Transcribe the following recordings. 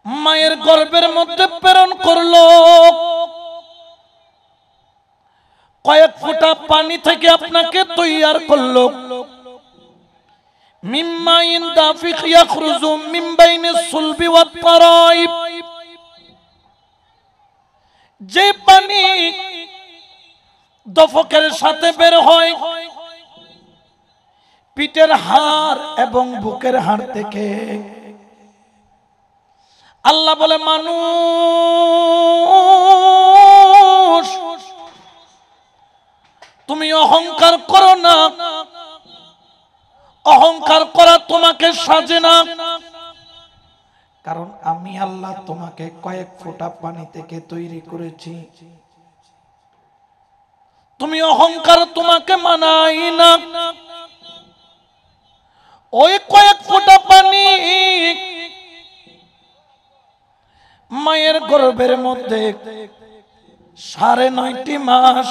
মায়ের গর্ভের মধ্যে প্রেরণ করলো কয়েক ফোঁটা পানি থেকে আপনাকে তৈয়ার করলো মিম্মাইন দাফিক ইয়াখরুজু মিন বাইনিস সুলবি ওয়াত তারাইব যে পানি দফকের সাথে বের হয় পিঠের হাড় এবং বুকের হাড় থেকে আল্লাহ বলে মানুষ তুমি অহংকার করো না অহংকার করা তোমাকে সাজে না কারণ আমি আল্লাহ তোমাকে কয়েক ফোঁটা পানি থেকে তৈরি করেছি তুমি অহংকার তোমাকে মানাই না ওই কয়েক ফোঁটা পানি মায়ের গর্ভের মধ্যে 9.5 মাস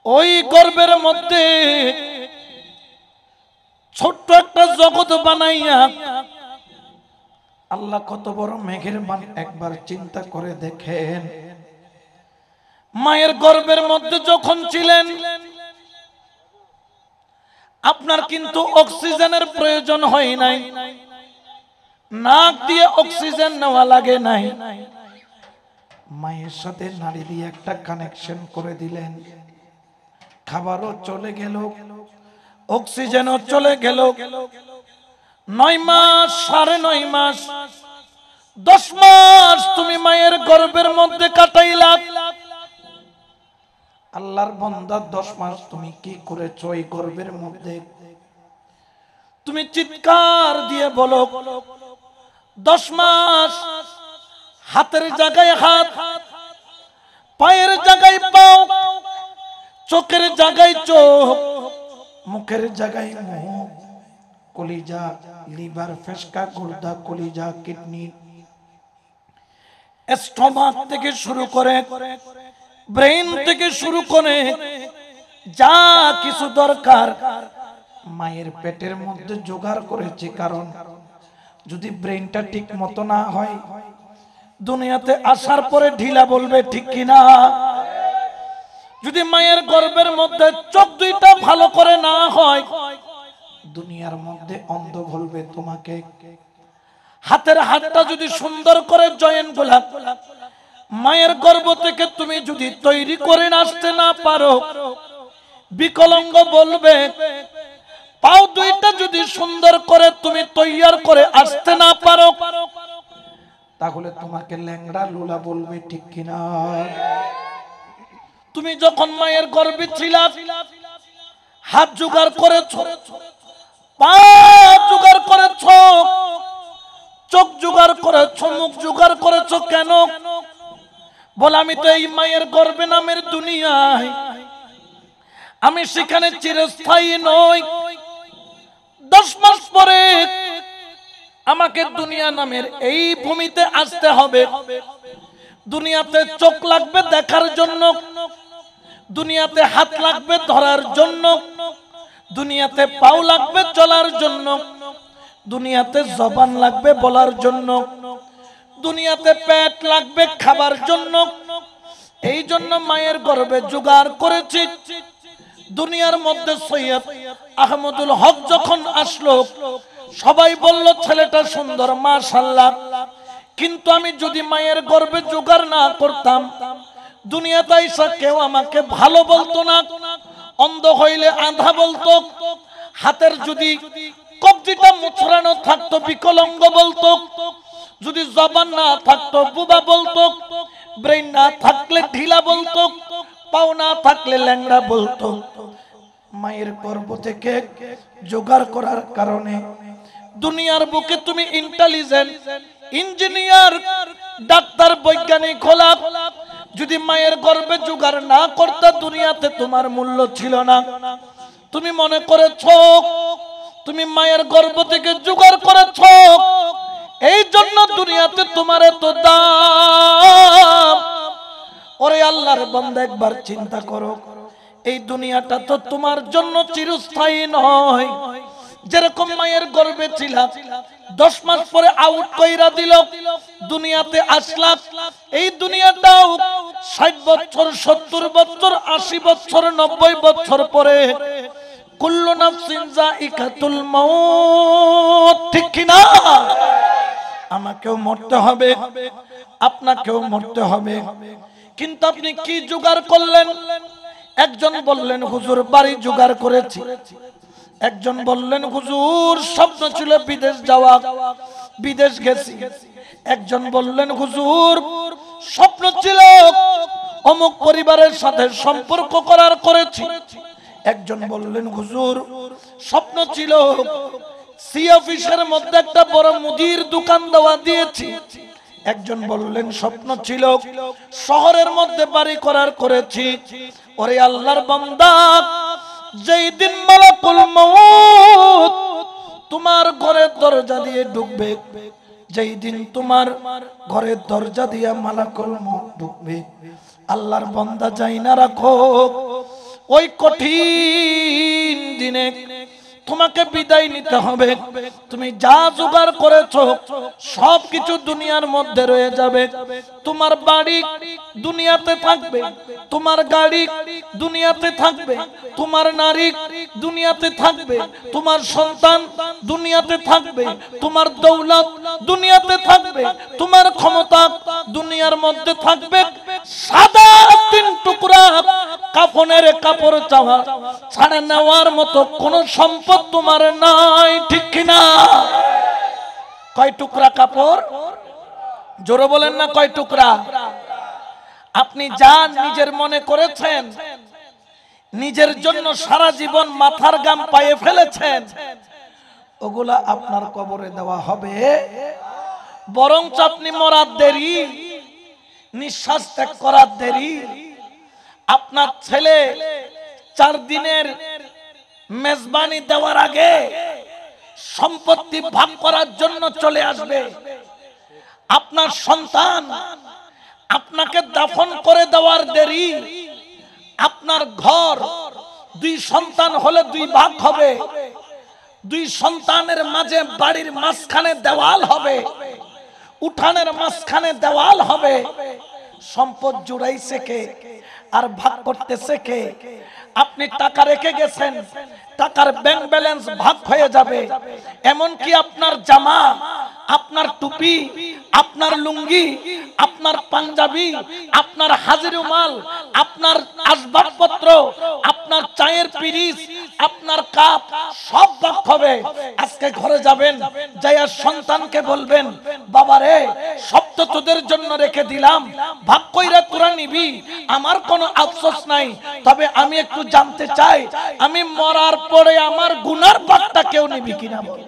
ওই গর্ভের মধ্যে ছোট্ট একটা জগৎ বানাইয়া আল্লাহ কত বড় মেহেরবান একবার চিন্তা করে দেখেন মায়ের গর্ভের মধ্যে যখন ছিলেন আপনার কিন্তু অক্সিজেনের প্রয়োজন হয় নাই নাক দিয়ে অক্সিজেন নেওয়া লাগে নাই মায়ের সাথে নাড়ি দিয়ে একটা কানেকশন করে দিলেন খাবারও চলে গেল অক্সিজেনও চলে গেল 9 মাস 9.5 মাস 10 মাস তুমি মায়ের গর্ভের মধ্যে কাটাইলা আল্লাহর বান্দা 10 মাস তুমি কি করেছো এই গর্ভের মধ্যে তুমি চিৎকার দিয়ে বলো 10 মাস হাতের জায়গায় হাত পায়ের জায়গায় পাও চোখের জায়গায় চোখ মুখের জায়গায় মুখ কলিজা লিভার ফেসকা গুর্দা কলিজা কিডনি স্টমাক থেকে শুরু করে ব্রেন থেকে শুরু করে যা কিছু দরকার মায়ের পেটের মধ্যে জোগাড় করেছে কারণ যদি ব্রেনটা ঠিক মতো না হয় দুনিয়াতে আসার পরে ঢিলা বলবে ঠিক কিনা যদি মায়ের গর্ভের মধ্যে চোখ দুইটা ভালো করে না হয় দুনিয়ার মধ্যে অন্ধ বলবে তোমাকে হাতের হাতটা যদি সুন্দর করে জয়েন্ট গোলাপ মায়ের গর্ভ থেকে তুমি যদি তৈরি করে আসতে না পারো বিকলাঙ্গ বলবে পাও দুইটা যদি সুন্দর করে তুমি তৈয়ার করে আসতে না পারো তাহলে তোমাকে ল্যাংড়া লুলা বলবে ঠিক কিনা তুমি যখন মায়ের গর্ভে ছিলা হাত জোগাড় করেছো পা জোগাড় করেছো চোখ জোগাড় করেছো মুখ জোগাড় করেছো কেন বল আমি তো এই মায়ের গর্ভে নামের দুনিয়ায় আমি সেখানে চিরস্থায়ী নই 10 মাস পরে আমাকে দুনিয়া নামের এই ভূমিতে আসতে হবে দুনিয়াতে চোখ লাগবে দেখার জন্য দুনিয়াতে হাত লাগবে ধরার জন্য দুনিয়াতে পাও লাগবে চলার জন্য দুনিয়াতে জবান লাগবে বলার জন্য দুনিয়াতে পেট লাগবে খাবার জন্য এই জন্য মায়ের গর্ভে জোগাড় করেছি দুনিয়ার মধ্যে সৈয়দ আহমদুল হক যখন আসলো সবাই বলল ছেলেটা সুন্দর মাশাআল্লাহ কিন্তু আমি যদি মায়ের গর্ভে জোগাড় না করতাম দুনিয়াতে এসে কেউ আমাকে ভালো বলতো না অন্ধ হইলে আধা বলতো হাতের যদি কবজিটা মুচড়ানো থাকতো বিকলাঙ্গ বলতো যদি জবান না থাকতো বুবা বলতো ব্রেন না থাকলে ঢিলা বলতো পাও না থাকলে ল্যাংড়া বলতো মায়ের গর্ভ থেকে জোগাড় করার কারণে দুনিয়ার বুকে তুমি ইন্টেলিজেন্ট ইঞ্জিনিয়ার ডাক্তার বৈজ্ঞানিক হলা যদি মায়ের গর্ভে জোগাড় না করতে দুনিয়াতে তোমার মূল্য ছিল না তুমি মনে করেছো তুমি মায়ের গর্ভ থেকে জোগাড় করেছো এই জন্য দুনিয়াতে তোমার এত দাম ওরে আল্লাহর বান্দা একবার চিন্তা করো এই দুনিয়াটা তো তোমার জন্য চিরস্থায়ী নয় যেরকম মায়ের গর্ভে ছিলা 10 মাস পরে আউট কইরা দিল, দুনিয়াতে আসলাম। এই দুনিয়াটাও 60 বছর, 70 বছর, 80 বছর, 90 বছর পরে কুল্লু নাফসিন যায়িকাতুল মাউত, ঠিক কি না? আমাকেও মরতে হবে, আপনাকেও মরতে হবে। কিন্তু আপনি কি জোগাড় করলেন? একজন বললেন হুজুর বাড়ি জোগাড় করেছি, একজন বললেন হুজুর স্বপ্ন ছিল বিদেশ যাওয়া, বিদেশ গেছি। একজন বললেন হুজুর স্বপ্ন ছিল অমুক পরিবারের সাথে সম্পর্ক করার, করেছি। একজন বললেন হুজুর স্বপ্ন ছিল সি অফিসের মধ্যে একটা বড় মুদির দোকান দেওয়া দিয়েছি। একজন বললেন স্বপ্ন ছিল শহরের মধ্যে বাড়ি করার, করেছি। ওরে আল্লাহর বান্দা, যেই দিন মালাকুল মউত তোমার ঘরের দরজা দিয়ে ঢুকবে, যেই দিন তোমার ঘরের দরজা দিয়ে মালাকুল মউত ঢুকবে, আল্লাহর বান্দা যাই না রাখো, ওই কঠিন দিনে তোমাকে বিদায় নিতে হবে। তুমি যা জোগাড় করেছো সবকিছু দুনিয়ার মধ্যে রয়ে যাবে। তোমার বাড়ি দুনিয়াতে থাকবে, তোমার গাড়ি দুনিয়াতে থাকবে, তোমার নারী দুনিয়াতে থাকবে, তোমার সন্তান দুনিয়াতে থাকবে, তোমার দৌলত দুনিয়াতে থাকবে, তোমার ক্ষমতা দুনিয়ার মধ্যে থাকবে। সাদা 3 টুকরা কাফনের কাপড় চাওয়া ছাড়া নেওয়ার মতো কোন সম্পদ তোমার নাই, ঠিক কিনা? কয় টুকরা কাপড়? জোরে বলেন না, কয় টুকরা? আপনি যা নিজের মনে করেছেন, নিজের জন্য সারা জীবন মাথার ঘাম পায়ে ফেলেছেন, ওগুলা আপনার কবরে দেওয়া হবে। বরঞ্চ আপনি মরার দেরি, নিঃশ্বাস ত্যাগ করার দেরি। আপনার ছেলে 4 দিনের মেজবানি দেওয়ার আগে সম্পত্তি ভাগ করার জন্য চলে আসবে। আপনার সন্তান আপনাকে দাফন করে দেওয়ার দেরি। আপনার ঘর 2 সন্তান হলে 2 ভাগ হবে, 2 সন্তানের মাঝে বাড়ির মাঝখানে দেওয়াল হবে, উঠানের মাঝখানে দেওয়াল হবে। সম্পদ জুড়াইছে কে আর ভাগ করতেছে কে? আপনি টাকা রেখে গেছেন, টাকার ব্যাংক ব্যালেন্স ভাগ হয়ে যাবে। এমন কি আপনার জামা, আপনার টুপি, আপনার লুঙ্গি, আপনার পাঞ্জাবি, আপনার হাজিরুমাল, আপনার আসবাবপত্র, আপনার চায়ের পিরিচ, আপনার কাপ সব ভাগ হবে। আজকে ঘরে যাবেন, যাইয়া সন্তানকে বলবেন বাবারে সব তো তোদের জন্য রেখে দিলাম, ভাগ কইরা তোরা নিবি, আমার কোনো আফসোস নাই। তবে আমি একটু জানতে চাই আমি মরার পরে আমার গুনার ভাগটা কেউ নিবি কিনা? বল।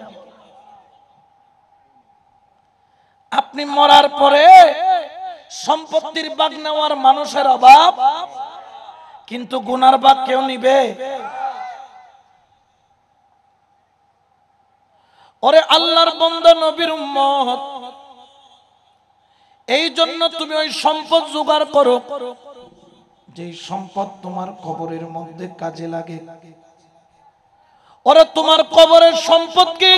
আপনি মরার পরে সম্পত্তির ভাগ নেওয়ার মানুষের অভাব, কিন্তু গুনার ভাগ কেউ নিবে? ওরে আল্লাহর বান্দা, নবীর উম্মত, এই জন্য তুমি ওই সম্পদ জোগাড় করো যে সম্পদ তোমার কবরের মধ্যে কাজে লাগে। ওরে তোমার কবরের সম্পদ কি?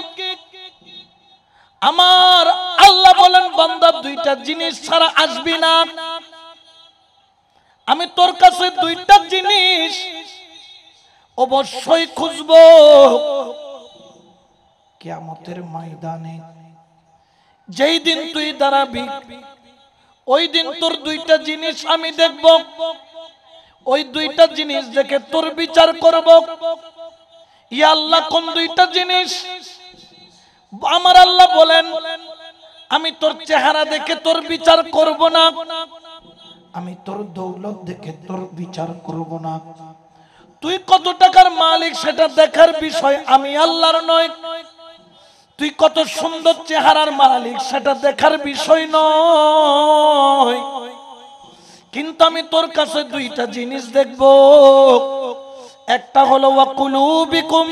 আমার আল্লাহ বলেন বান্দা 2টা জিনিস ছাড়া আসবি না। আমি তোর কাছে 2টা জিনিস অবশ্যই খুঁজবো কিয়ামতের ময়দানে। যেই দিন তুই দাঁড়াবি ওই দিন তোর 2টা জিনিস আমি দেখব। ওই 2টা জিনিস দেখে তোর বিচার করব। ইয়া আল্লাহ, কোন 2টা জিনিস? আমার আল্লাহ বলেন আমি তোর চেহারা দেখে তোর বিচার করব না, আমি তোর দৌলত দেখে তোর বিচার করব না। তুই কত টাকার মালিক সেটা দেখার বিষয় আমি আল্লাহর নয়। তুই কত সুন্দর চেহারার মালিক সেটা দেখার বিষয় নয়। কিন্তু আমি তোর কাছে 2টা জিনিস দেখব। একটা হলো ওয়া কুলুবিকুম,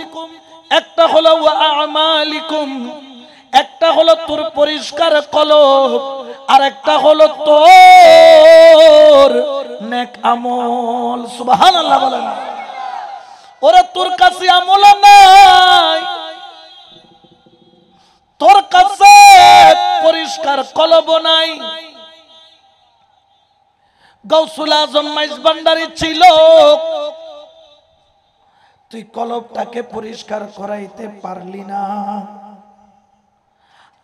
একটা হলো ওয়া আমালিকুম। একটা হলো তোর পরিষ্কার কলব, আর একটা হলো তোর নেক আমল। সুবহানাল্লাহ বলেন। ওরে তোর কাছে আমল নাই, তোর কাছে পরিষ্কার কলব নাই। গৌসুল আজম মাইজ ভান্ডারী ছিল, তুই কলবটাকে পরিষ্কার করাইতে পারলি না।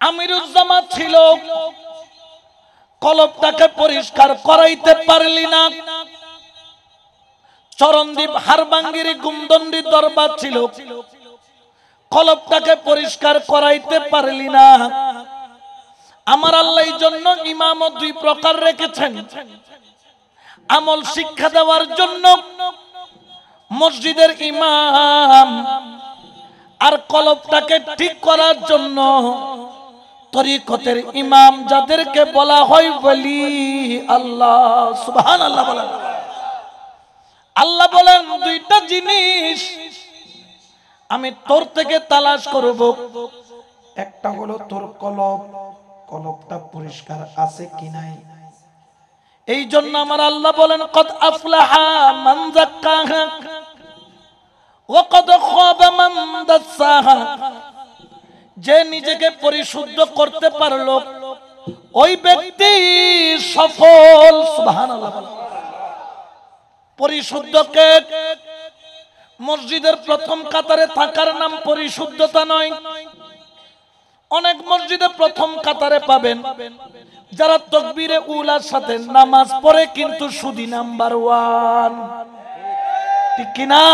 আমিরুজ্জামান ছিল, কলবটাকে পরিষ্কার করাইতে পারলি না। চরণদ্বীপ হারবাঙ্গিরি গুমদন্ডি দরবার ছিল, কলবটাকে পরিষ্কার করাইতে পারলি না। আমার আল্লাহ এই জন্য ইমাম দুই প্রকার রেখেছেন, আমল শিক্ষা দেওয়ার জন্য মসজিদের ইমাম, আর কলবটাকে ঠিক করার জন্য তরিকতের ইমাম, যাদেরকে বলা হয় ওলি আল্লাহ। সুবহানাল্লাহ বলেন। আল্লাহ বলেন দুইটা জিনিস আমি তোর থেকে তালাশ করব, একটা হলো তোর কলব, কলবটা পরিষ্কার আছে কি নাই। এই জন্য আমার আল্লাহ বলেন কদ আফলাহা মান যাক্কাহা ওয়া কদ খাবা মান দাসাহা। যে নিজেকে পরিশুদ্ধ করতে পারলো ওই ব্যক্তি সফল। সুবহানাল্লাহ। পরিশুদ্ধকে মসজিদের প্রথম কাতারে থাকার নাম পরিশুদ্ধতা নয়। অনেক মসজিদে প্রথম কাতারে পাবেন যারা তাকবীরে উলার সাথে নামাজ পড়ে, কিন্তু সুদি নাম্বার 1, ঠিক কি না?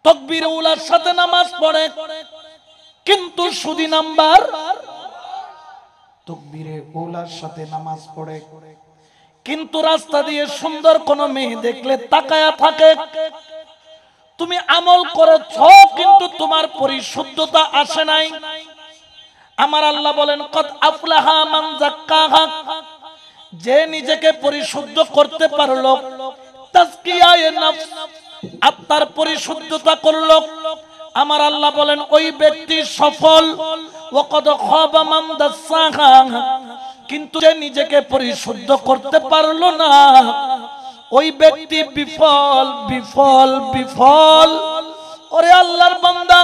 তাকবীরে উলার সাথে নামাজ পড়ে, কিন্তু সুদি নাম্বার। তাকবীরে উলার সাথে নামাজ পড়ে, কিন্তু রাস্তা দিয়ে সুন্দর কোন মেয়ে দেখলে তাকায়া থাকে। তুমি আমল করেছ, কিন্তু তোমার পরিশুদ্ধতা আসে নাই। আমার আল্লাহ বলেন কদ আফলাহা মান যাক্কাহা। যে নিজেকে পরিশুদ্ধ করতে পারলো, তাজকিয়ায়ে নফস, আত্মার পরিশুদ্ধতা করলো, আমার আল্লাহ বলেন ওই ব্যক্তি সফল। ওয়া কদ খাবা মান দাসাহা। কিন্তু যে নিজেকে পরিশুদ্ধ করতে পারলো না, ওই ব্যক্তি বিফল বিফল বিফল। ওরে আল্লাহর বান্দা,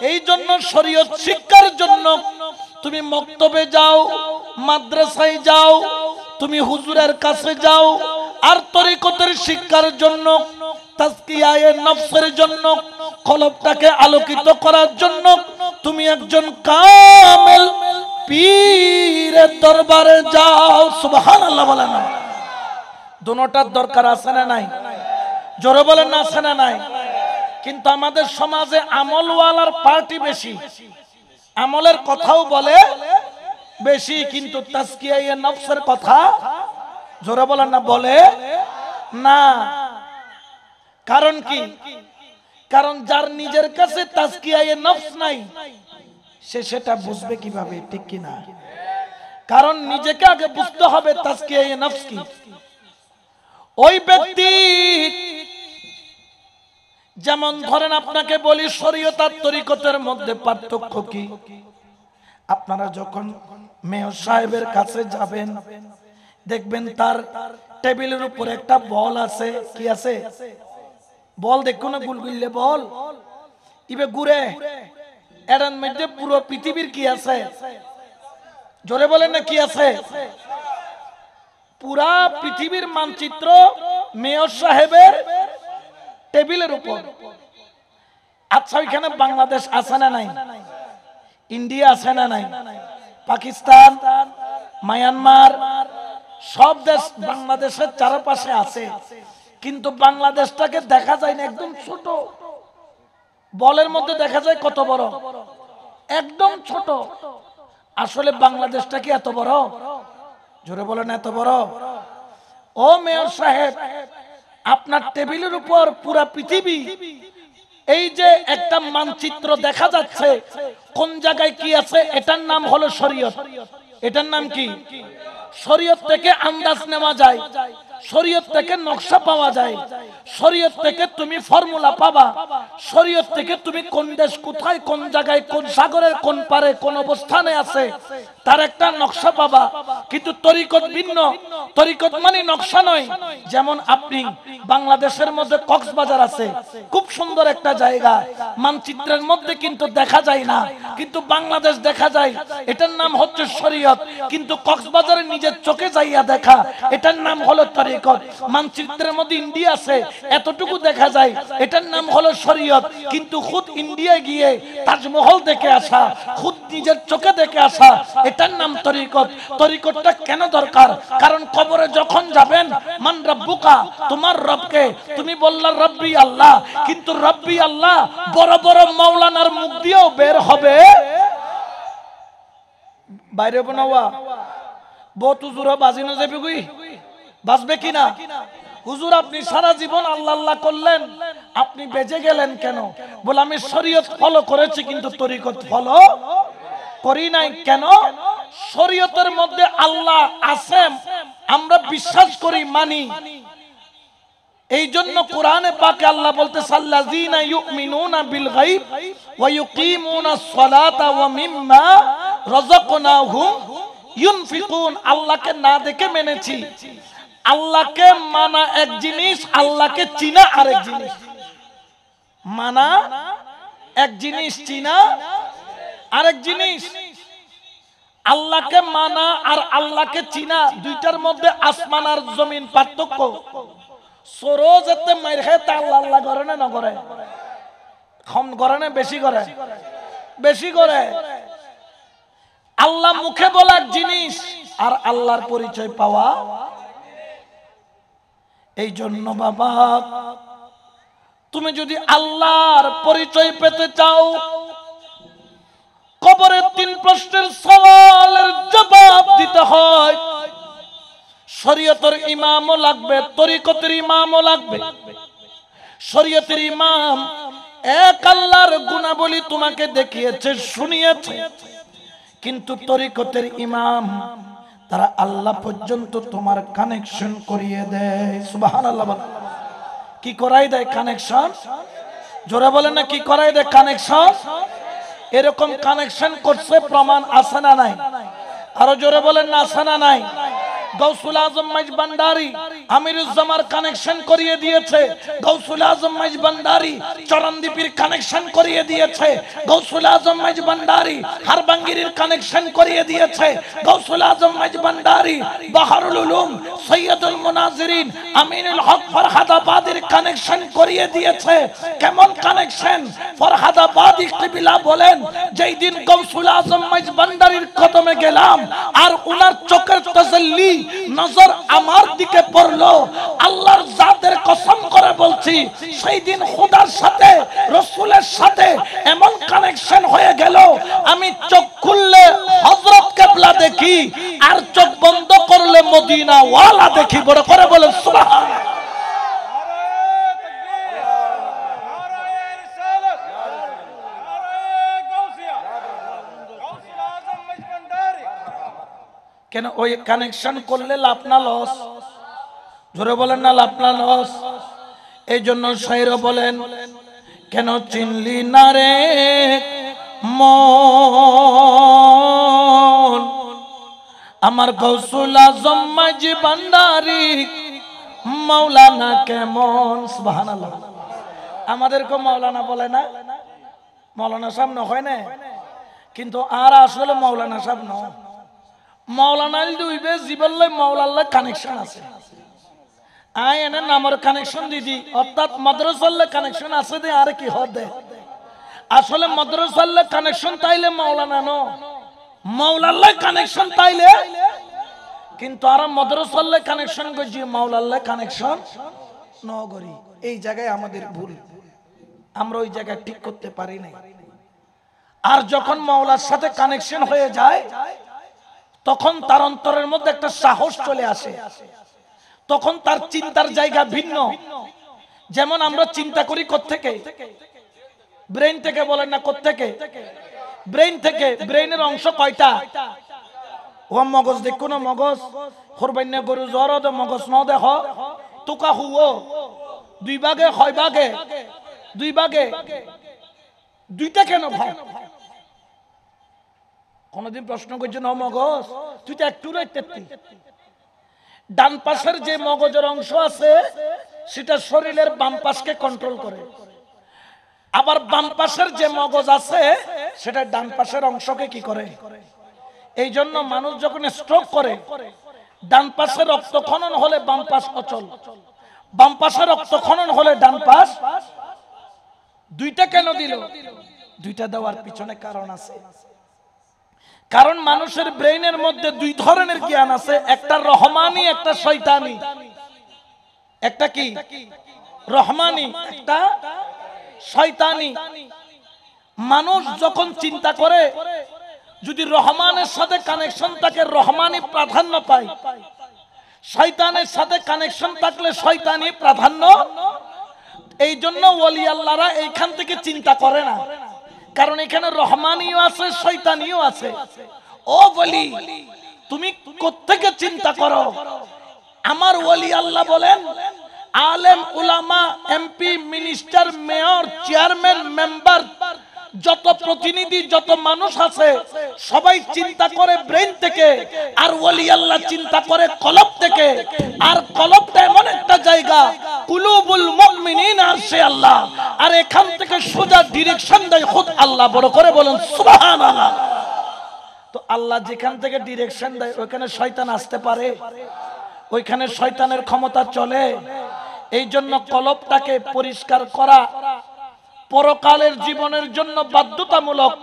এই জন্য শরীয়ত শিক্ষার জন্য তুমি মক্তবে যাও, মাদ্রাসায় যাও, তুমি হুজুরের কাছে যাও, আর তরিকতের শিক্ষার জন্য, তাজকিয়ায়ে নফসের জন্য, কলবটাকে আলোকিত করার জন্য তুমি একজন কামেল পীরের দরবারে যাও। সুবহানাল্লাহ বলেন। দুটোটার দরকার আছে না নাই? জোরে বলেন না, আছে না নাই? কিন্তু আমাদের সমাজে আমলওয়ালার পার্টি বেশি, আমলের কথাও বলে বেশি, কিন্তু তাজকিয়ায়ে নফসের কথা জোরে বলেন না, বলে না। কারণ কি? কারণ যার নিজের কাছে তাজকিয়ায়ে নফস নাই, সে সেটা বুঝবে কিভাবে, ঠিক কি না? কারণ নিজেকে আগে বুঝতে হবে তাজকিয়ায়ে নফস কি। ওই ব্যক্তি, যেমন ধরেন আপনাকে বলি শরীয়ত আর তরিকতের মধ্যে পার্থক্য কি। আপনারা যখন মেয়র সাহেবের কাছে যাবেন, দেখবেন তার টেবিলের উপর একটা বল আছে। কি আছে? বল। দেখুন না, গুলগুল্লে বল, ইবে ঘুরে। এর মধ্যে পুরো পৃথিবীর কি আছে? জোরে বলেন না, কি আছে? পুরা পৃথিবীর মানচিত্র মেয়র সাহেবের টেবিলের উপর। আচ্ছা, ওইখানে বাংলাদেশ আছে না নাই? ইন্ডিয়া আছে না নাই? পাকিস্তান, মায়ানমার, সব দেশ বাংলাদেশের চারপাশে আছে, কিন্তু বাংলাদেশটাকে দেখা যায় না, একদম ছোট। বলের মধ্যে দেখা যায় কত বড়, একদম ছোট। আসলে বাংলাদেশটা কি এত বড়? জোরে বলেন, এত বড়? ও মেয়র সাহেব, আপনার টেবিলের উপর পুরা পৃথিবী, এই যে একটা মানচিত্র দেখা যাচ্ছে, কোন জায়গায় কি আছে, এটার নাম হলো শরীয়ত। এটার নাম কি? শরীয়ত থেকে আন্দাজ নেওয়া যায় শরীয়ত থেকে নকশা পাওয়া যায়, শরীয়ত থেকে তুমি ফর্মুলা পাবা, শরীয়ত থেকে তুমি কোন দেশ কোথায় কোন জায়গায় কোন সাগরের কোন পারে কোন অবস্থানে আছে তার একটা নকশা পাবা। কিন্তু তরিকত ভিন্ন, তরিকত মানে নকশা নয়। যেমন আপনি বাংলাদেশের মধ্যে কক্সবাজার আছে, খুব সুন্দর একটা জায়গা, মানচিত্রের মধ্যে কিন্তু দেখা যায় না, কিন্তু বাংলাদেশ দেখা যায়, এটার নাম হচ্ছে শরীয়ত। কিন্তু কক্সবাজারে নিজের চোখে যাইয়া দেখা, এটার নাম হলো তরিকত। মানচিত্রের মধ্যে ইন্ডিয়া আছে, এতটুকু দেখা যায়, এটার নাম হলো শরীয়ত। কিন্তু খুদ ইন্ডিয়ায় গিয়ে তাজমহল দেখে আসা, খুদ নিজের চোখে দেখে আসা, এটার নাম তরিকত। তরিকতটা কেন দরকার? কারণ কবরে যখন যাবেন, মান রব্বুকা, তোমার রবকে, তুমি বললা রব্বি আল্লাহ, কিন্তু রব্বি আল্লাহ বড় বড় মাওলানার মুখ দিয়েও বের হবে বাইরে বনাওয়া বহুত হুজুরা বাজিনো যাবে কই, বাজবে কিনা? হুজুর আপনি সারা জীবন আল্লাহ আল্লাহ করলেন, আপনি বেঁচে গেলেন কেন? বলে আমি শরীয়ত ফলো করেছি কিন্তু তরিকত ফলো করি নাই। কেন? শরীয়তের মধ্যে আল্লাহ আছেন আমরা বিশ্বাস করি, মানি। এই জন্য কোরআনে পাকে আল্লাহ বলতে সাল্লাযিনা ইউমিনুনা বিল গায়ব ওয়া ইউকিমুনাস সালাতা ওয়া মিম্মা রাযাকনাহুম ইউনফিকুন। আল্লাহকে না দেখে মেনেছি। আল্লাহকে মানা এক জিনিস, আল্লাহকে চিনা আরেক জিনিস। মানা এক জিনিস, চিনা আরেক জিনিস। আল্লাহকে মানা আর আল্লাহকে চিনা দুইটার মধ্যে আসমান আর জমিন পার্থক্য। সরোজতে মাইর খায় তা আল্লাহ আল্লাহ করে না, না করে? কম করে না বেশি করে? বেশি করে। আল্লাহ মুখে বলা জিনিস আর আল্লাহর পরিচয় পাওয়া। এই জন্য বাবা, তুমি যদি আল্লাহর পরিচয় পেতে চাও, কবরের 3 প্রশ্নের সওয়ালের জবাব দিতে হয়। শরীয়তের ইমামও লাগবে, তরিকতের ইমামও লাগবে। শরীয়তের ইমাম এক আল্লাহর গুণাবলী তোমাকে দেখিয়েছে, শুনিয়েছে, কিন্তু তরিকতের ইমাম তারা আল্লাহ পর্যন্ত তোমার কানেকশন করিয়ে দেয়। সুবহানাল্লাহ। কি করাই দেয়? কানেকশন। জোরে বলেন না, কি করাই দেয়? কানেকশন। এরকম কানেকশন করছে প্রমাণ আছে না নাই? আরো জোরে বলেন না, আছে না নাই? গৌসুল আজম মাইজ ভান্ডারী আমিরুজ্জামার কানেকশন করিয়ে দিয়েছে। গৌসুল আজম মাইজ ভান্ডারী চরণদ্বীপের কানেকশন করিয়ে দিয়েছে। গৌসুল আজম মাইজ ভান্ডারী হারবাঙ্গিরির কানেকশন করিয়ে দিয়েছে। গৌসুল আজম মাইজ ভান্ডারী বাহারুল উলুম সৈয়দুল মুনাজিরিন আমিনুল হক ফরহাদাবাদের কানেকশন করিয়ে দিয়েছে। কেমন কানেকশন? ফরহাদাবাদী কিবলা বলেন, যেই দিন গৌসুল আজম মাইজ ভান্ডারীর কদমে গেলাম আর উনার চোখের তাজাল্লি নজর আমার দিকে পড়লো, আল্লাহর জাতের কসম করে বলছি, সেই দিন খোদার সাথে রাসূলের সাথে এমন কানেকশন হয়ে গেল, আমি চোখ খুললে হযরত কিবলা দেখি আর চোখ বন্ধ করলে মদিনা ওয়ালা দেখি। বড় করে বলেন সুবহানাল্লাহ। কেন? ওই কানেকশন করলে লাভ না লস? জোরে বলেন না, লাভ না লস? এই জন্য শায়র বলেন, কেন চিনলি না রে মন আমার গৌসুল আজম মাঝি ভান্ডারী মাওলানা কেমন? সুবহানাল্লাহ। আমাদেরকে মাওলানা বলে না, মাওলানা সাহেব না হয় না, কিন্তু আর আসলে মাওলানা সাহেব না। মাওলানা দুইবে জীবনলে মাওলাল্লাহ কানেকশন আছে। আয় এনে নামের কানেকশন দিদি, অর্থাৎ মাদ্রাসাল্লাহ কানেকশন আছে দে, আর কি হদে? আসলে মাদ্রাসাল্লাহ কানেকশন তাইলে মাওলানা ন, মাওলাল্লাহ কানেকশন তাইলে। কিন্তু আর মাদ্রাসাল্লাহ কানেকশন করছি, মাওলাল্লাহ কানেকশন ন করি। এই জায়গায় আমাদের ভুল, আমরা ওই জায়গায় ঠিক করতে পারি না। আর যখন মাওলার সাথে কানেকশন হয়ে যায়, তখন তার অন্তরের মধ্যে একটা সাহস চলে আসে, তখন তার চিন্তার জায়গা ভিন্ন। যেমন আমরা চিন্তা করি কোত্থেকে? ব্রেন থেকে। বলেন না কোত্থেকে? ব্রেন থেকে। ব্রেনের অংশ কয়টা? ও মগজ দেখো না মগজ কোরবানি গরু জ্বর দে মগজ ন দেখ তোকা হুও দুই ভাগে হয় ভাগে দুই ভাগে দুইটা কেন ভাই কোনদিন প্রশ্ন করছে না মগজ তুই তো একটু ডান পাশের যে মগজের অংশ আছে সেটা শরীরের বাম পাশকে কন্ট্রোল করে আবার বাম পাশের যে মগজ আছে সেটা ডান পাশের অংশকে কি করে এই জন্য মানুষ যখন স্ট্রোক করে ডান পাশে রক্ত খনন হলে বাম পাশ অচল বাম পাশে রক্ত খনন হলে ডান পাশ দুইটা কেন দিল দুইটা দেওয়ার পিছনে কারণ আছে কারণ মানুষের ব্রেইনের মধ্যে দুই ধরনের জ্ঞান আছে একটা রহমানি একটা শয়তানি একটা কি রহমানি একটা শয়তানি মানুষ যখন চিন্তা করে যদি রহমানের সাথে কানেকশন থাকে রহমানি প্রাধান্য পায় শয়তানের সাথে কানেকশন থাকলে শয়তানি প্রাধান্য এই জন্য ওলি আল্লাহরা এইখান থেকে চিন্তা করে না কারণ এখানে রহমানিও আছে শয়তানিও আছে ও বলি তুমি কোত্থেকে চিন্তা করো আমার ওলি আল্লাহ বলেন আলেম উলামা MP minister mayor chairman member যত প্রতিনিধি যত মানুষ আছে সবাই চিন্তা করে ব্রেন থেকে আর ওলি আল্লাহ চিন্তা করে কলব থেকে আর কলবটা এমন একটা জায়গা কুলুবুল মুমিনিন আরশে আল্লাহ আর এখান থেকে সোজা ডাইরেকশন দেয় খুদ আল্লাহ বড় করে বলেন সুবহানাল্লাহ তো আল্লাহ যেখান থেকে ডাইরেকশন দেয় ওখানে শয়তান আসতে পারে ওইখানে শয়তানের ক্ষমতা চলে এই জন্য কলবটাকে পরিষ্কার করা পরকালের জীবনের জন্য বাধ্যতামূলক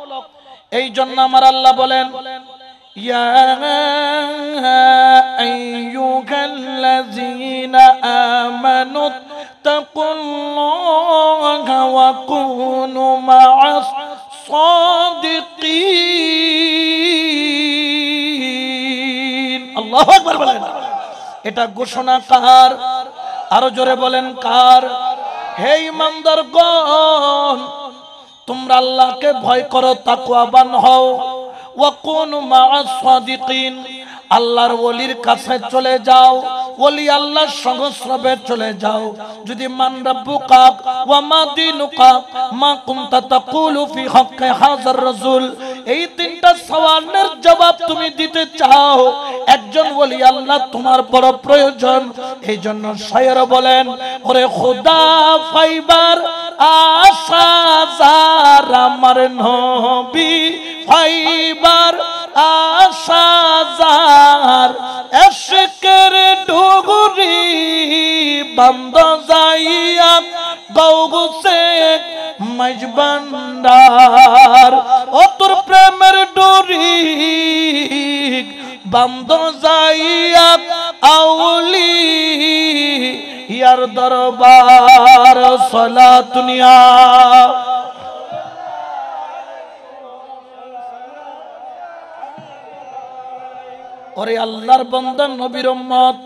এই জন্য আমার আল্লাহ বলেন ইয়া আইয়ুহাল্লাযীনা আমানু তাকুল্লাহা ওয়া কুনু মা'আস সাদিকিন আল্লাহু আকবার বলেন এটা ঘোষণা কার আরো জোরে বলেন কার হে ইমানদারগণ তোমরা আল্লাহকে ভয় করো তাকওয়াবান হও ওয়া কুনু মা'আস সাদিকিন আল্লাহর ওলির কাছে চলে যাও ওলি আল্লাহর সংস্রবে চলে যাও যদি মান রাব্বুকা ওয়া মা দীনুকা মা কুনতা তাকুলু ফি হক্কি হাযার রাসূল এই তিনটা সওয়ালের জবাব তুমি দিতে চাও একজন ওলি আল্লাহ তোমার বড় প্রয়োজন এইজন্য শায়র বলেন ওরে খোদা ফাইবার আশা যার আমার নবী ফাইবার আশা যার এশকের ডুগুরি বন্ধ যাইয়া গৌগুসে মজবন্দার ও তোর প্রেমের ডুরি বন্ধ যাইয়া আউলি ইয়ার দরবার সালাতুনিয়া ওরে আল্লাহর বান্দা নবীর উম্মত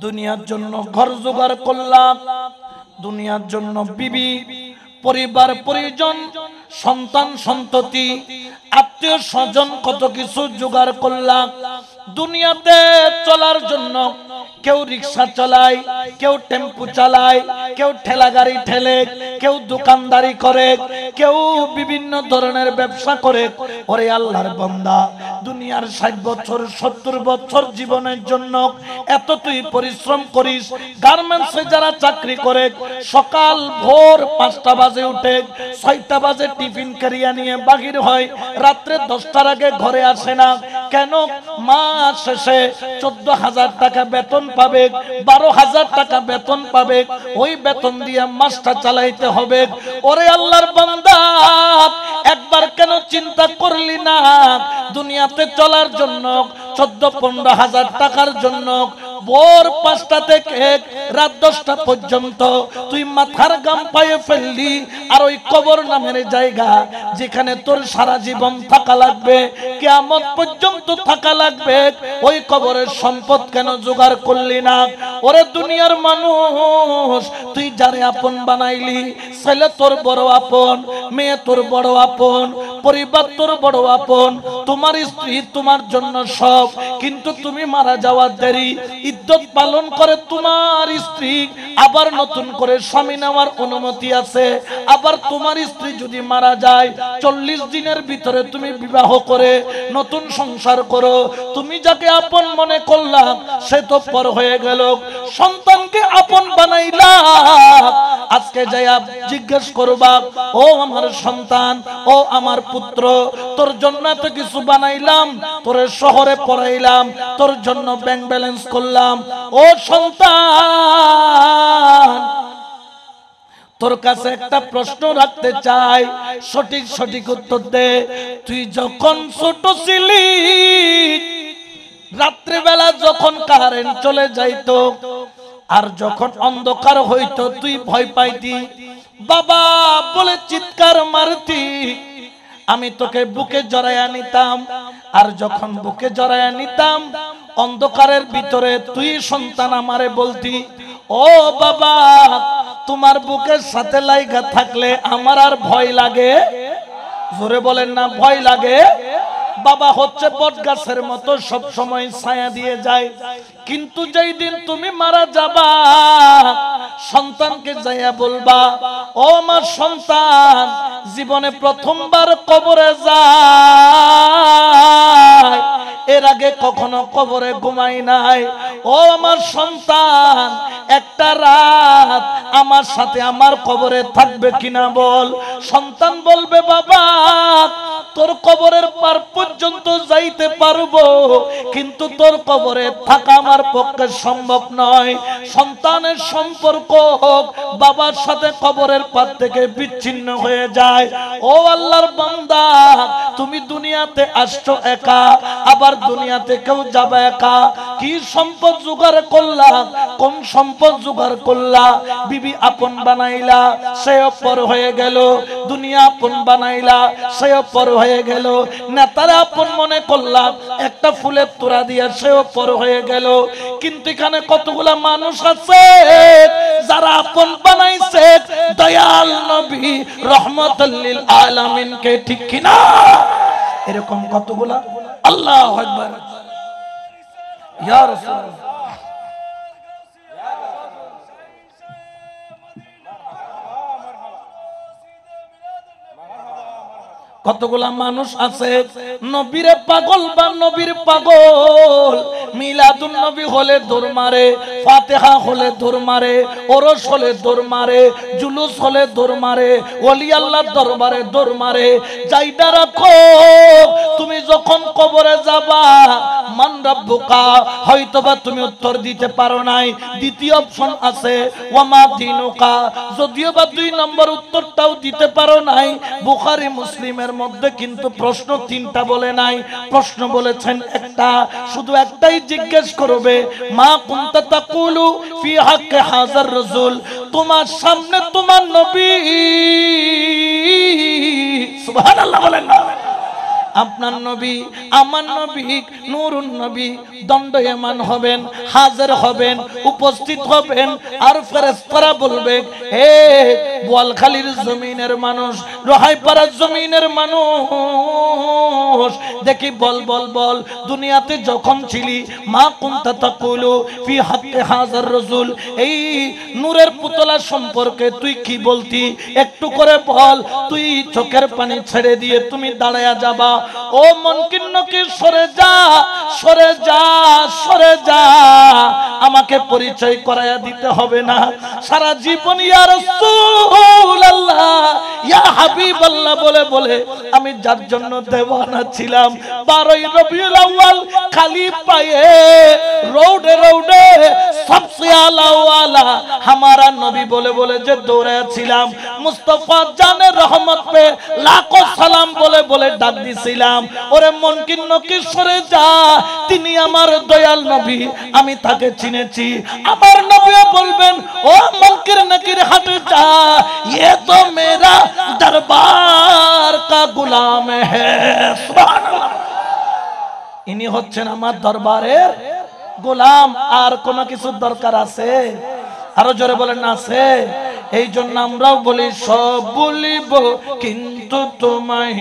দুনিয়ার জন্য ঘর জোগাড় করলাম দুনিয়ার জন্য বিবি পরিবার পরিজন সন্তান সন্ততি আত্মীয় স্বজন কত কিছু জোগাড় করলাম দুনিয়াতে চলার জন্য কেউ রিকশা চালায় কেউ টেম্পু চালায় কেউ ঠেলা গাড়ি ঠেলে কেউ দোকানদারি করে কেউ বিভিন্ন ধরনের ব্যবসা করে ওরে আল্লাহর বান্দা দুনিয়ার 60 বছর 70 বছর জীবনের জন্য এত তুই পরিশ্রম করিস গার্মেন্টসে যারা চাকরি করে সকাল ভোর 5টা বাজে উঠে 6টা বাজে টিফিন ক্যারিয়া নিয়ে বাহির হয় রাত্রে 10টার আগে ঘরে আসে না কেন মাস শেষে 14,000 টাকা বেতন পাবে 12,000 টাকা বেতন পাবে ওই বেতন দিয়ে মাসটা চালাইতে হবে ওরে আল্লাহর বান্দা একবার কেন চিন্তা করলি না দুনিয়াতে চলার জন্য 14-15,000 টাকার জন্য ভোর 5টা থেকে রাত 10টা পর্যন্ত তুই মাথার গাম পায়ে ফেললি আর ওই কবর নামের জায়গা যেখানে তোর সারা জীবন থাকা লাগবে কিয়ামত পর্যন্ত থাকা লাগবে, ওই কবরের সম্পদ কেন জোগাড় করলি না? ওরে দুনিয়ার মানুষ, তুই যারে আপন বানাইলি, ছেলে তোর বড় আপন, মেয়ে তোর বড় আপন, পরিবার তোর বড় আপন, তোমার স্ত্রী তোমার জন্য সব, কিন্তু তুমি মারা যাওয়ার দেরি, ইদ্যত পালন করে তোমার স্ত্রী আবার নতুন করে স্বামী নেওয়ার অনুমতি আছে। আবার তোমার স্ত্রী যদি মারা যায় 40 দিনের ভিতরে তুমি বিবাহ করে নতুন সংসার করো, তুমি যাকে আপন মনে করলা সে তো পর হয়ে গেল। সন্তানকে আপন বানাইলা, আজকে যাই জিজ্ঞেস করবা, ও আমার সন্তান, ও আমার পুত্র, তোর জন্য তো কিছু বানাইলাম, তোরে শহরে পড়াইলাম, তোর জন্য ব্যাংক ব্যালেন্স করলাম, ও সন্তান তোর কাছে একটা প্রশ্ন রাখতে চাই, সঠিক সঠিক উত্তর দে। তুই যখন ছোট ছিলি, রাত্রিবেলা যখন কারেন্ট চলে যাইতো আর যখন অন্ধকার হইতো, তুই ভয় পাইতি, বাবা বলে চিৎকার মারতি, আমি তোকে বুকে জড়াইয়া নিতাম। আর যখন বুকে জড়াইয়া নিতাম, অন্ধকারের ভিতরে তুই সন্তান আমারে বলতি, ও বাবা তোমার বুকের সাথে লাইগা থাকলে আমার আর ভয় লাগে? জোরে বলেন না, ভয় লাগে? বাবা হচ্ছে বটগাছের মতো সব সময় ছায়া দিয়ে যায়, কিন্তু যেই দিন তুমি মারা যাবা, সন্তানকে যাইয়া বলবা, ও আমার সন্তান জীবনে প্রথমবার কবরে যায়, এর আগে কখনো কবরে ঘুমাই নাই, ও আমার সন্তান একটা রাত আমার সাথে আমার কবরে থাকবে কিনা বল। সন্তান বলবে, বাবা তোর কবরের পার পর্যন্ত যাইতে পারবো, কিন্তু তোর কবরে থাকা আমার পক্ষে সম্ভব নয়। সন্তানের সম্পর্ক বাবার সাথে কবরের পার থেকে বিচ্ছিন্ন হয়ে যায়। ও আল্লাহর বান্দা, তুমি দুনিয়াতে আসছো একা, আবার দুনিয়াতে কেউ যাবে একা। কি সম্পদ জোগাড় করলা, কোন সম্পদ জোগাড় করলা? বিবি আপন বানাইলা, সেও পর হয়ে গেল। দুনিয়া আপন বানাইলা, সেও পর হয়ে গেল। নেতারা আপন মনে করলাম, একটা ফুলের তোড়া দিয়া সেও পর হয়ে গেল। কিন্তু এখানে কতগুলা মানুষ আছে যারা আপন বানাইছে দয়াল নবী রহমাতুল লিল আলামিনকে, ঠিক কিনা? এরকম কতগুলা। আল্লাহু আকবার, ইয়া রাসূলুল্লাহ। কতগুলা মানুষ আছে নবীরে পাগল বা নবীর পাগল, মিলাদুন নবী হলে দৌড় মারে, ফাতিহা হলে দৌড় মারে, ওরস হলে দৌড় মারে, জুলুস হলে দৌড় মারে, ওলি আল্লাহর দরবারে দৌড় মারে। যাইটা রাখো, তুমি যখন কবরে যাবা, মান রাব্বুকা হয়তোবা তুমি উত্তর দিতে পারো নাই। দ্বিতীয় অপশন আছে ওয়ামা দিনুকা, যদিও বা 2 নম্বর উত্তরটাও দিতে পারো নাই। বুখারী মুসলিমের মধ্যে কিন্তু প্রশ্ন 3টা বলে নাই, প্রশ্ন বলেছেন একটা। শুধু একটাই জিজ্ঞেস করবে, মা কুনতা তাকুলু ফি হাক্কি হাযার রাসূল, তোমার সামনে তোমার নবী, সুবহানাল্লাহ বলেন না, আপনার নবী আমার নবী নূরুন নবী দণ্ডায়মান হবেন, হাজির হবেন, উপস্থিত হবেন। আর ফেরেশতারা বলবে, হে বোয়ালখালীর জমিনের মানুষ, রোহাইপাড়ার জমিনের মানুষ, দেখি বল বল বল, দুনিয়াতে যখন ছিলি মা কুনতা তাকুলু ফি হাক্কি হাযার রাসূল, এই নূরের পুতলা সম্পর্কে তুই কি বলতি, একটু করে বল। তুই চোখের পানি ছেড়ে দিয়ে তুমি দাঁড়ায়া যাবা। ও মুনকির নকির, সরে যা, সরে যা, সরে যা, আমাকে পরিচয় করায়া দিতে হবে না। সারা জীবন ইয়া রাসূলুল্লাহ, ইয়া হাবিবাল্লাহ বলে বলে আমি যার জন্য দেওয়ানা ছিলাম, 12ই রবিউল আউয়াল খালি পায়ে রোডে রোডে সবসে আলা ওয়ালা हमारा নবী বলে বলে যে দৌড়াচ্ছিলাম, মুস্তাফা জানের রহমত পে লাখো সালাম বলে বলে ডাক দিছিলাম। ওরে মুনকির নকির, সরে যা, তিনি আমার দয়াল নবী, আমি তাকে চিনেছি। আমার নবীও বলবেন, ও মুনকির নকির হট যা, ये तो मेरा दरबार का गुलाम है। सुभान अल्लाह। ইনি হচ্ছেন আমার দরবারের গোলাম। আর কোনো কিছু দরকার আছে? আরো জোরে বলেন না আছে? এই জন্য আমরাও বলি সব বলিব কিন্তু তোমায়,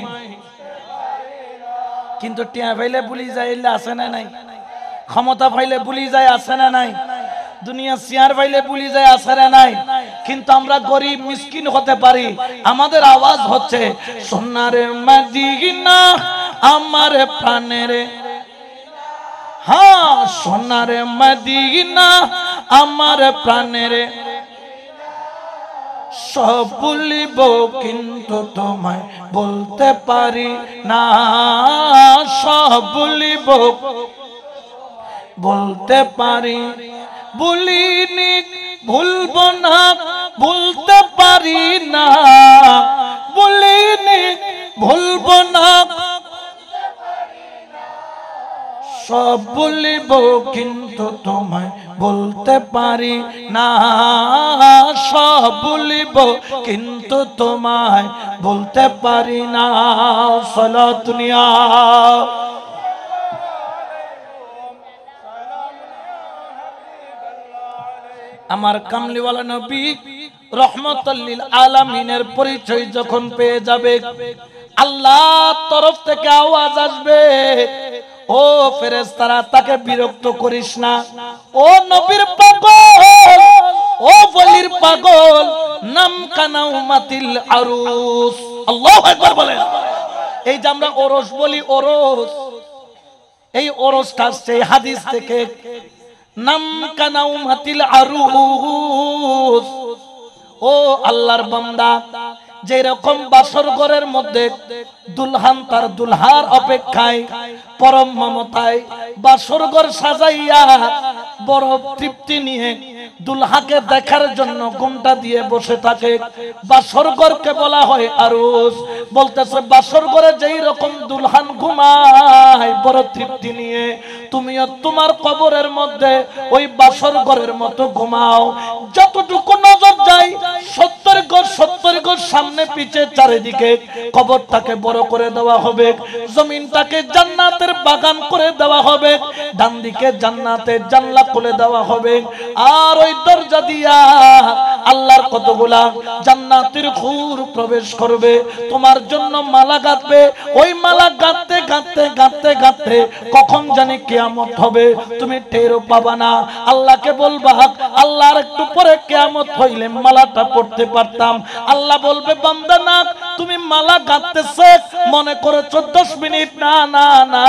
কিন্তু টিয়া পাইলে ভুলি যায়, আছে না নাই? ক্ষমতা পাইলে ভুলি যায়, আছে না নাই? দুনিয়া চেয়ার পাইলে ভুলি যায়, আছে না নাই? কিন্তু আমরা গরিব মিসকিন হতে পারি। আমাদের আওয়াজ হচ্ছে সোনার মদিনা আমার প্রাণের, হ্যাঁ সোনার মদিনা আমার প্রাণের, সব ভুলিব কিন্তু তোমায় বলতে পারি না, সব ভুলিব বলতে পারি, ভুলিনি ভুলব না ভুলতে পারি না, ভুলিনি ভুলব না, সব ভুলিব কিন্তু তোমায় বলতে পারি না, সব ভুলিব কিন্তু তোমায় বলতে পারি না। সালাত নিয়া আমার কামলিওয়ালা নবী রহমাতুল লিল আলামিনের পরিচয় যখন পেয়ে যাবে, আল্লাহর তরফ থেকে আওয়াজ আসবে, ও ফেরেশতারা তাকে বিরক্ত করিস না, ও নবীর পাগল, ও ওলির পাগল, নাম কানাউমাতিল আরুস। আল্লাহু আকবার বলেন। এই যে আমরা ওরস বলি, ওরস, এই ওরসটা সেই হাদিস থেকে, নাম কানাউমাতিল আরুস। ও আল্লাহর বান্দা, যে রকম বাসর ঘরের মধ্যে দুলহান তার দুলহার অপেক্ষায় পরম মমতায় বাসর ঘর সাজাইয়া বড় তৃপ্তি নিয়ে দুলহাকে দেখার জন্য ঘুমটা দিয়ে বসে থাকে, বাসর ঘরকে বলা হয় আরুস। বলতেছে বাসর ঘরে যেই রকম দুলহান ঘুমায় বড় তৃপ্তি নিয়ে, তুমিও তোমার কবরের মধ্যে ওই বাসর ঘরের মতো ঘুমাও। যতটুকু নজর যায় 70 গজ 70 গজ সামনে পিছে চারিদিকে কবরটাকে বড় করে দেওয়া হবে, জমিনটাকে জান্নাতের বাগান করে দেওয়া হবে, ডান দিকে জান্নাতের জানলা খুলে দেওয়া হবে, আর ওই দরজা দিয়া আল্লাহর কতগুলা জান্নাতের হুর প্রবেশ করবে, তোমার জন্য মালা গাঁথবে। ওই মালা গাঁথতে গাঁথতে গাঁথতে গাঁথতে কখন জানি কিয়ামত হবে, তুমি টেরও পাবা না। আল্লাহকে বলবা, আল্লাহ আর একটু পরে কিয়ামত হইলে মালাটা পড়তে পারতাম। আল্লাহ বলবে, বান্দা না, তুমি মালা গাঁথতেছে মনে করেছো 10 মিনিট, না না না,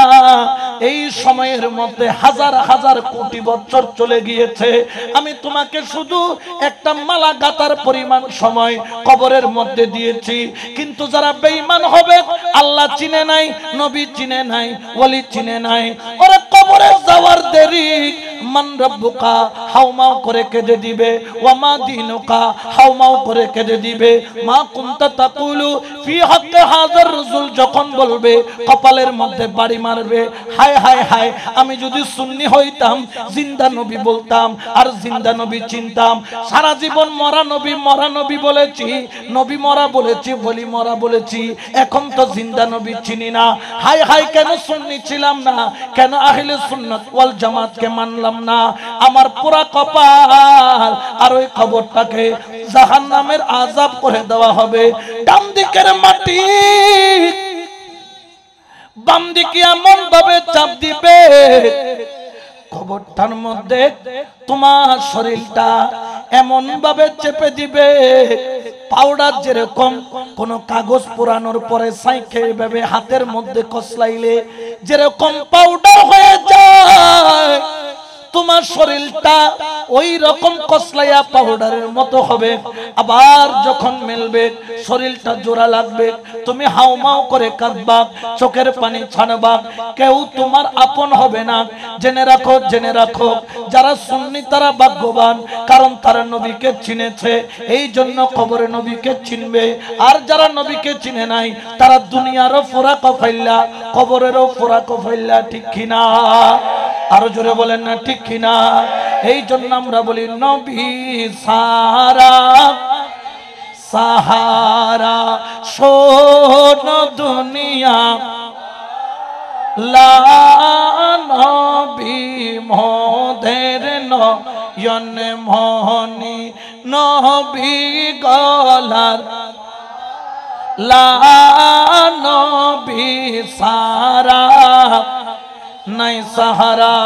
এই সময়ের মধ্যে হাজার হাজার কোটি বছর চলে গিয়েছে। আমি তোমাকে শুধু একটা মালা গাঁথার পরিমাণ সময় কবরের মধ্যে দিয়েছি। কিন্তু যারা বেঈমান হবে, আল্লাহ চিনে নাই, নবী চিনে নাই, ওলি চিনে নাই, ওরা কবরে যাওয়ার দেরি মান রব্বুকা হাউমাউ করে কেঁদে দিবে, ওয়া মা দীনুকা হাউমাউ করে কেঁদে দিবে, মা কুনতা তাকুলু ফি হাক্কি হাযার রাসূল যখন বলবে কপালের মধ্যে বাড়ি মারবে। হায় হায় হায়, আমি যদি সুন্নি হইতাম জিন্দা নবী বলতাম আর জিন্দা নবী চিনতাম। সারা জীবন মরা নবী বলেছি, নবী মরা বলেছি, বলি মরা বলেছি, এখন তো জিন্দা নবী চিনি না। হায় হায়, কেন সুন্নি ছিলাম না, কেন আহলে সুন্নাত ওয়াল জামাতকে মানলাম না। আমার পুরা কপাল আর ওই কবরটাকে জাহান্নামের আযাব করে দেওয়া হবে। ডান দিকের মাটি বাম দিকে এমন ভাবে চাপ দিবে, কবরটার মধ্যে তোমার শরীরটা এমন ভাবে চেপে দিবে, পাউডার যেরকম কোন কাগজ পুরানোর পরে সাইকে ভাবে হাতের মধ্যে কসলাইলে যেরকম পাউডার হয়ে যায়, তোমার শরীরটা ওই রকম কসলাইয়া পাউডারের মতো হবে। আবার যখন মেলবে শরীরটা জোড়া লাগবে, তুমি হাউমাউ করে কাঁদবা, চোখের পানি ছাড়বা, কেউ তোমার আপন হবে না। জেনে রাখো, জেনে রাখো, যারা সুন্নি তারা ভাগ্যবান, কারণ তারা নবীকে চিনেছে, এই জন্য কবরে নবীকে চিনবে। আর যারা নবীকে চিনে নাই, তারা দুনিয়ারও ফোরাক ফাইল্লা, কবরেরও ফোরাক ফাইল্লা। ঠিক কিনা? আরো জোরে বলেন না ঠিক কিনা? এই জন্য আমরা বলি নবী সারা সাহারা শোন দুনিয়া, লা নবী মোদের নয়ন মোহনী নবী গলার লা নবী সারা নাই সাহারা।